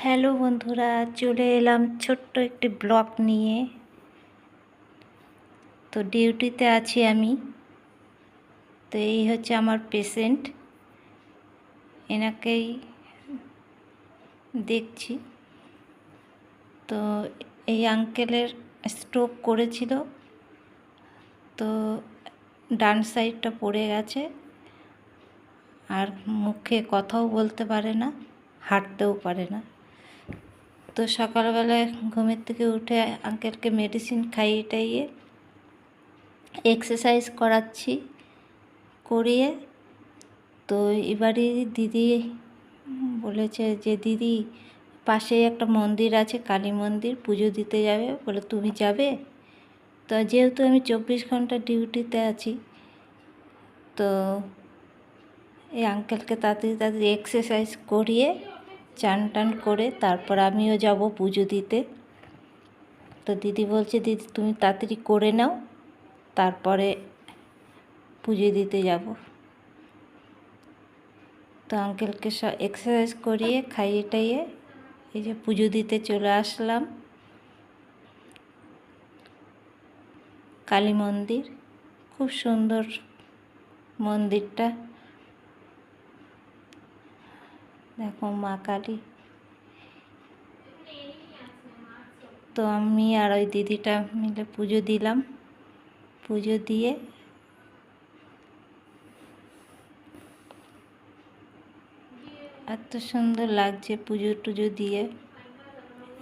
Hello বন্ধুরা, চলে এলাম ছোট্ট একটি ব্লগ নিয়ে। তো ডিউটিতে আছি আমি। তো এই হচ্ছে আমার পেশেন্ট, এনাকেই দেখছি। তো এই আঙ্কেলের স্ট্রোক করেছিল, তো ডান সাইডটা পড়ে গেছে, আর মুখে কথাও বলতে পারে না, হাঁটতেও পারে না। তো সকালবেলায় ঘুমের থেকে উঠে আঙ্কেলকে মেডিসিন খাইয়ে টাইয়ে এক্সারসাইজ করিয়ে, তো এবারে দিদি বলেছে যে দিদি পাশেই একটা মন্দির আছে, কালী মন্দির, পুজো দিতে যাবে। বলে তুমি যাবে? তো যেহেতু আমি 24 ঘন্টা ডিউটিতে আছি, তো এই আঙ্কেলকে তাড়াতাড়ি এক্সারসাইজ করিয়ে চান টান করে তারপর আমিও যাব পুজো দিতে। তো দিদি বলছে দিদি তুমি তাড়াতাড়ি করে নাও, তারপরে পুজো দিতে যাব। তো আঙ্কেলকে এক্সারসাইজ করিয়ে খাইয়ে টাইয়ে এই যে পুজো দিতে চলে আসলাম। কালী মন্দির, খুব সুন্দর মন্দিরটা, দেখো মা কালী। তো আমি আর ওই দিদিটা মিলে পুজো দিলাম। পুজো দিয়ে এত সুন্দর লাগছে পুজো টুজো দিয়ে।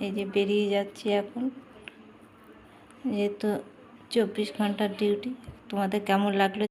এই যে বেরিয়ে যাচ্ছি এখন, যেহেতু 24 ঘন্টার ডিউটি। তোমাদের কেমন লাগলো